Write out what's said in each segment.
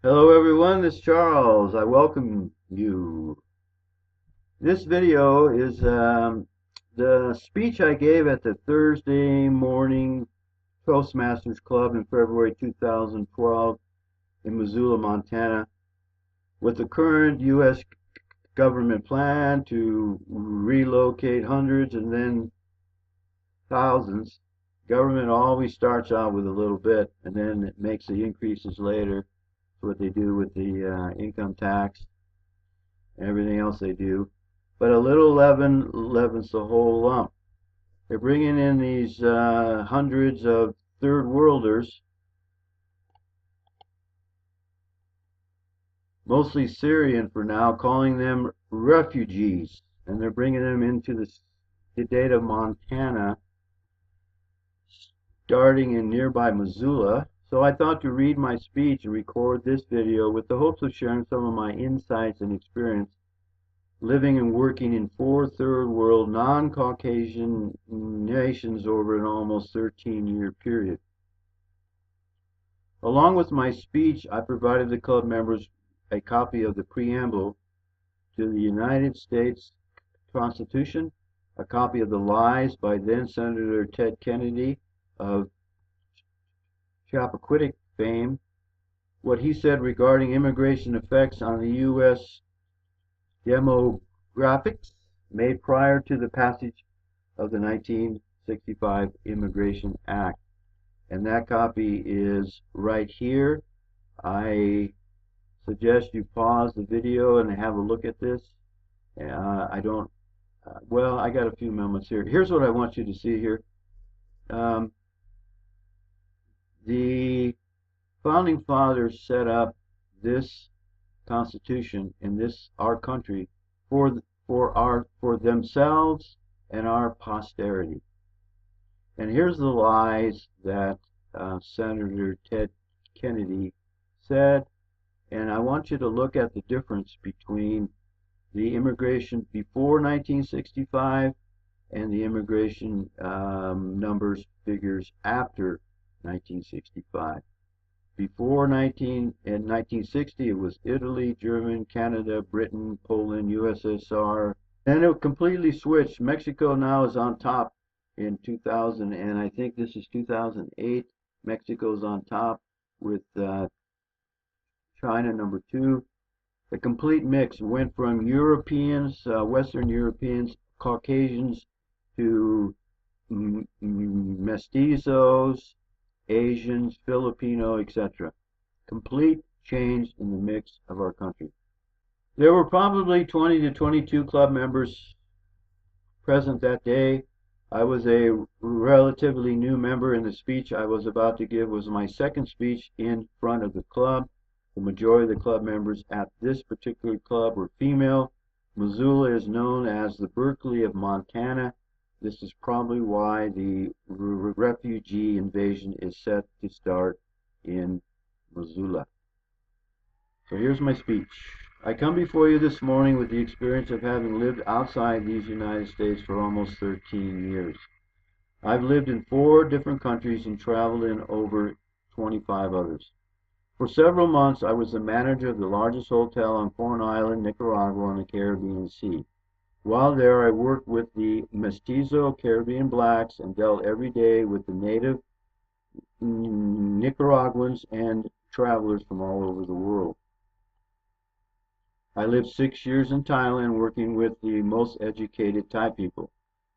Hello everyone, this is Charles. I welcome you. This video is the speech I gave at the Thursday morning Toastmasters Club in February 2012 in Missoula, Montana. With the current U.S. government plan to relocate hundreds and then thousands, government always starts out with a little bit and then it makes the increases later. What they do with the income tax and everything else they do. But a little leaven leavens the whole lump. They're bringing in these hundreds of third worlders, mostly Syrian for now, calling them refugees. And they're bringing them into the state of Montana, starting in nearby Missoula. So I thought to read my speech and record this video with the hopes of sharing some of my insights and experience living and working in 4 third world non-Caucasian nations over an almost 13-year period. Along with my speech, I provided the club members a copy of the preamble to the United States Constitution, a copy of the lies by then Senator Ted Kennedy of Chappaquiddick fame, what he said regarding immigration effects on the U.S. demographics made prior to the passage of the 1965 Immigration Act. And that copy is right here. I suggest you pause the video and have a look at this. I got a few moments here. Here's what I want you to see here. The founding fathers set up this Constitution in our country for themselves and our posterity. And here's the lies that Senator Ted Kennedy said, and I want you to look at the difference between the immigration before 1965 and the immigration figures after 1965. Before 1960, it was Italy, Germany, Canada, Britain, Poland, USSR. Then it completely switched. Mexico now is on top in 2000, and I think this is 2008. Mexico's on top with China number 2. The complete mix went from Europeans, Western Europeans, Caucasians, to mestizos, Asians, Filipino, etc. Complete change in the mix of our country. There were probably 20 to 22 club members present that day. I was a relatively new member, and the speech I was about to give was my second speech in front of the club. The majority of the club members at this particular club were female. Missoula is known as the Berkeley of Montana. This is probably why the refugee invasion is set to start in Missoula. So here's my speech. I come before you this morning with the experience of having lived outside these United States for almost 13 years. I've lived in 4 different countries and traveled in over 25 others. For several months, I was the manager of the largest hotel on Corn Island, Nicaragua, on the Caribbean Sea. While there, I worked with the mestizo Caribbean blacks and dealt every day with the native Nicaraguans and travelers from all over the world. I lived 6 years in Thailand working with the most educated Thai people.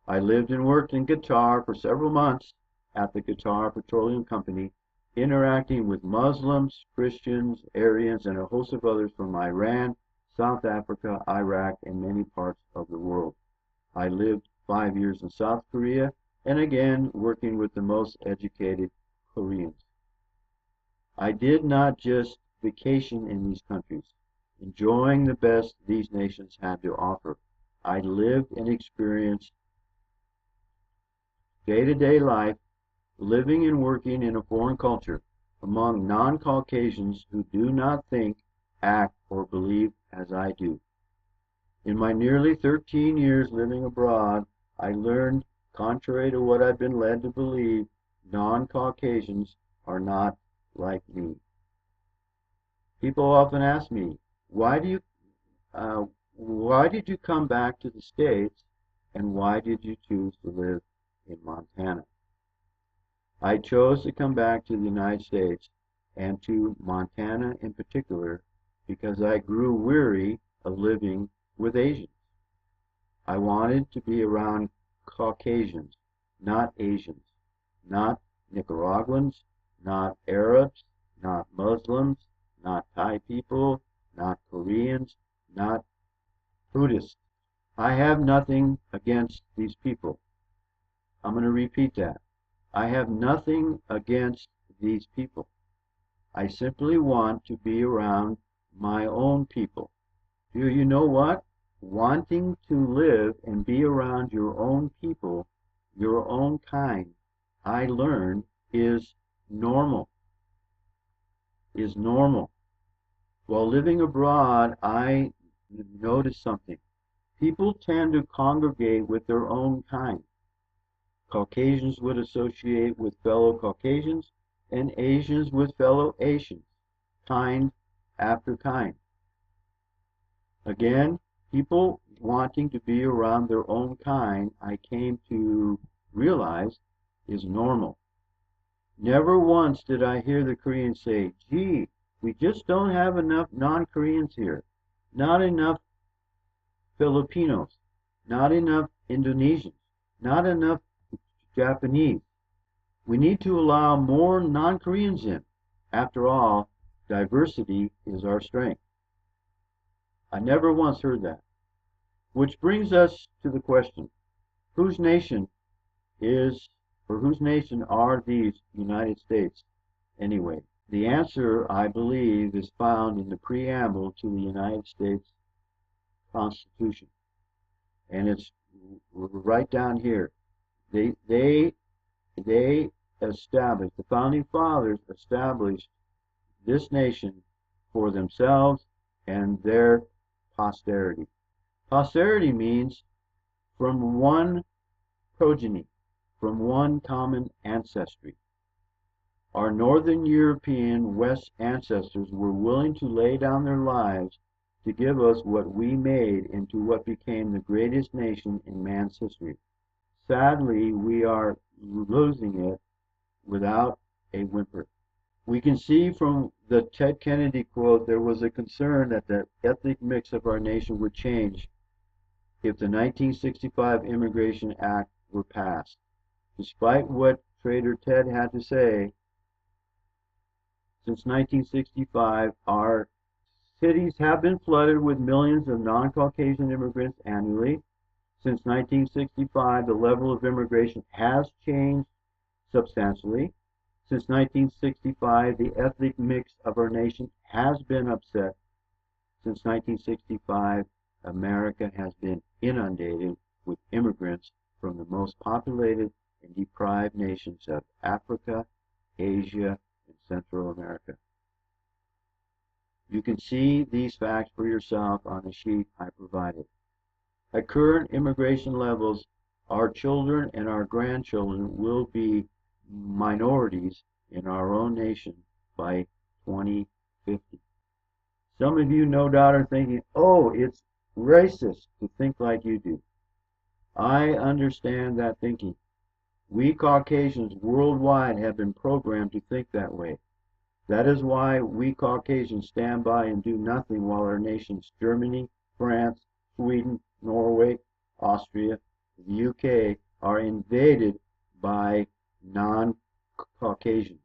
I lived and worked in Qatar for several months at the Qatar Petroleum Company, interacting with Muslims, Christians, Aryans, and a host of others from Iran, South Africa, Iraq, and many parts of the world. I lived 5 years in South Korea, and again working with the most educated Koreans. I did not just vacation in these countries, enjoying the best these nations had to offer. I lived and experienced day-to-day life, living and working in a foreign culture among non-Caucasians who do not think, act, or believe as I do. In my nearly 13 years living abroad, I learned, contrary to what I've been led to believe, non-Caucasians are not like me. People often ask me, why do you, why did you come back to the States, and why did you choose to live in Montana? I chose to come back to the United States, and to Montana in particular, because I grew weary of living with Asians. I wanted to be around Caucasians, not Asians, not Nicaraguans, not Arabs, not Muslims, not Thai people, not Koreans, not Buddhists. I have nothing against these people. I'm going to repeat that. I have nothing against these people. I simply want to be around my own people. Do you know what? Wanting to live and be around your own people, your own kind, I learned is normal. Is normal. While living abroad, I noticed something. People tend to congregate with their own kind. Caucasians would associate with fellow Caucasians, and Asians with fellow Asians, kind after kind. Again, people wanting to be around their own kind, I came to realize, is normal. Never once did I hear the Koreans say, gee, we just don't have enough non-Koreans here, not enough Filipinos, not enough Indonesians, not enough Japanese. We need to allow more non-Koreans in. After all, diversity is our strength. I never once heard that. Which brings us to the question, whose nation is, or whose nation are these United States anyway? The answer, I believe, is found in the preamble to the United States Constitution. And it's right down here. They established, the founding fathers established this nation for themselves and their posterity. Posterity means from one progeny, from one common ancestry. Our Northern European West ancestors were willing to lay down their lives to give us what we made into what became the greatest nation in man's history. Sadly, we are losing it without a whimper. We can see from the Ted Kennedy quote there was a concern that the ethnic mix of our nation would change if the 1965 Immigration Act were passed. Despite what Trader Ted had to say, since 1965, our cities have been flooded with millions of non-Caucasian immigrants annually. Since 1965, the level of immigration has changed substantially. Since 1965, the ethnic mix of our nation has been upset. Since 1965, America has been inundated with immigrants from the most populated and deprived nations of Africa, Asia, and Central America. You can see these facts for yourself on the sheet I provided. At current immigration levels, our children and our grandchildren will be minorities in our own nation by 2050. Some of you no doubt are thinking, oh, it's racist to think like you do. I understand that thinking. We Caucasians worldwide have been programmed to think that way. That is why we Caucasians stand by and do nothing while our nations, Germany, France, Sweden, Norway, Austria, the UK, are invaded by non-Caucasians.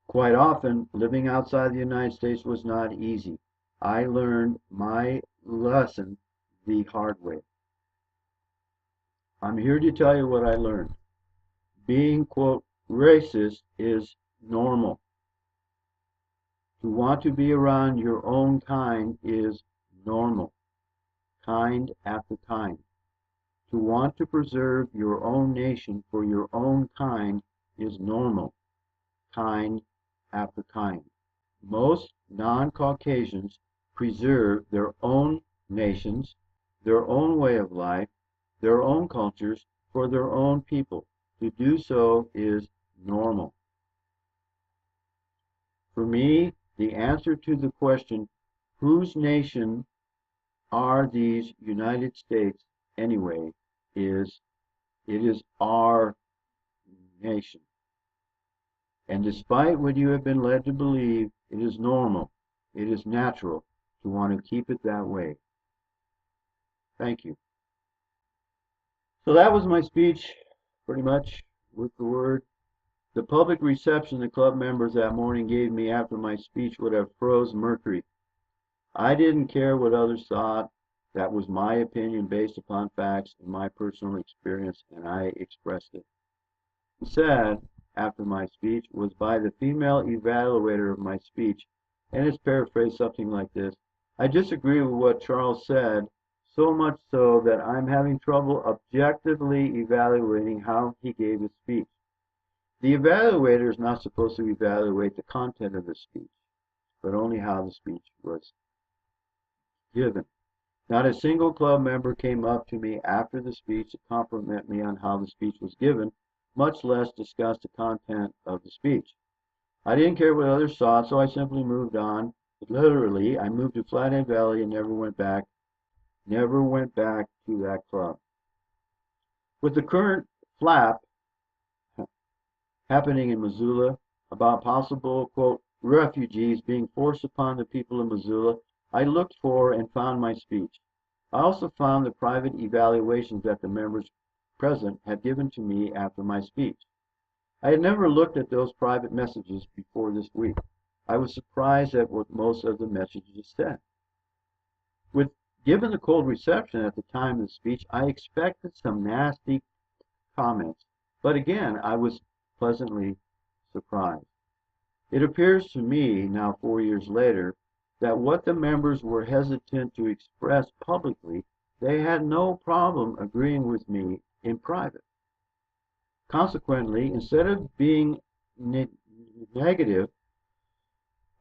Quite often, living outside the United States was not easy. I learned my lesson the hard way. I'm here to tell you what I learned. Being, quote, racist is normal. To want to be around your own kind is normal. Kind after kind. To want to preserve your own nation for your own kind is normal. Kind after kind. Most non-Caucasians preserve their own nations, their own way of life, their own cultures for their own people. To do so is normal. For me, the answer to the question, whose nation are these United States anyway, is it is our nation. And despite what you have been led to believe, it is normal, it is natural to want to keep it that way. Thank you. So that was my speech, pretty much, word for word. The public reception the club members that morning gave me after my speech would have froze Mercury. I didn't care what others thought. That was my opinion based upon facts and my personal experience, and I expressed it. Said, after my speech, was by the female evaluator of my speech, and it's paraphrased something like this: I disagree with what Charles said, so much so that I'm having trouble objectively evaluating how he gave his speech. The evaluator is not supposed to evaluate the content of the speech, but only how the speech was given. Not a single club member came up to me after the speech to compliment me on how the speech was given, much less discuss the content of the speech. I didn't care what others thought, so I simply moved on. Literally, I moved to Flathead Valley and never went back to that club. With the current flap happening in Missoula about possible, quote, refugees being forced upon the people of Missoula, I looked for and found my speech. I also found the private evaluations that the members present had given to me after my speech. I had never looked at those private messages before this week. I was surprised at what most of the messages said. Given the cold reception at the time of the speech, I expected some nasty comments, but again, I was pleasantly surprised. It appears to me, now 4 years later, that what the members were hesitant to express publicly, they had no problem agreeing with me in private. Consequently, instead of being negative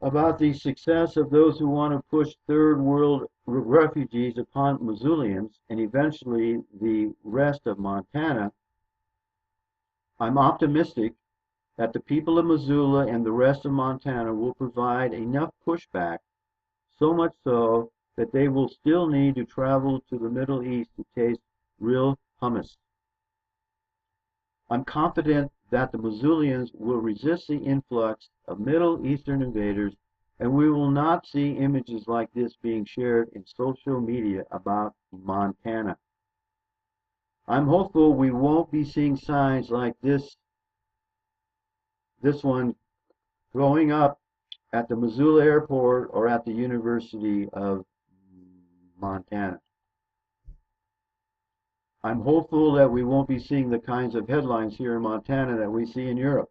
about the success of those who want to push third world refugees upon Missoulians and eventually the rest of Montana, I'm optimistic that the people of Missoula and the rest of Montana will provide enough pushback, so much so that they will still need to travel to the Middle East to taste real hummus. I'm confident that the Missoulians will resist the influx of Middle Eastern invaders, and we will not see images like this being shared in social media about Montana. I'm hopeful we won't be seeing signs like this one growing up at the Missoula airport or at the University of Montana. I'm hopeful that we won't be seeing the kinds of headlines here in Montana that we see in Europe.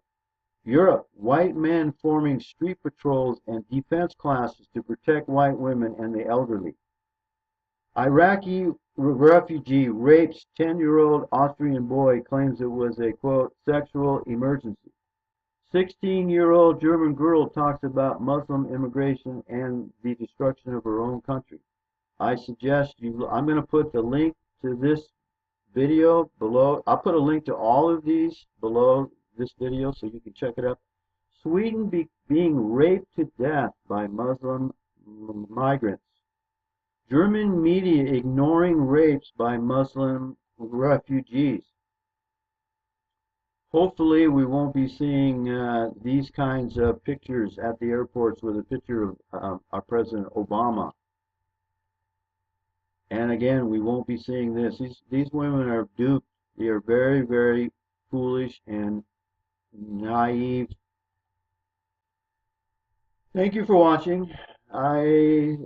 Europe, white men forming street patrols and defense classes to protect white women and the elderly. Iraqi refugee rapes 10-year-old Austrian boy, claims it was a, quote, sexual emergency. 16-year-old German girl talks about Muslim immigration and the destruction of her own country. I suggest I'm going to put the link to this video below. I'll put a link to all of these below this video so you can check it out. Sweden being raped to death by Muslim migrants. German media ignoring rapes by Muslim refugees. Hopefully we won't be seeing these kinds of pictures at the airports with a picture of our President Obama. And again, we won't be seeing this. These women are duped. They are very, very foolish and naive. Thank you for watching. I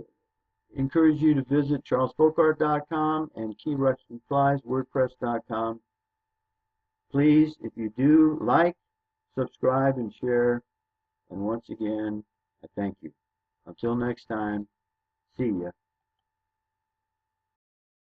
encourage you to visit charlesfolkart.com and KeyRexReplies.wordpress.com. Please, if you do, like, subscribe, and share. And once again, I thank you. Until next time, see ya.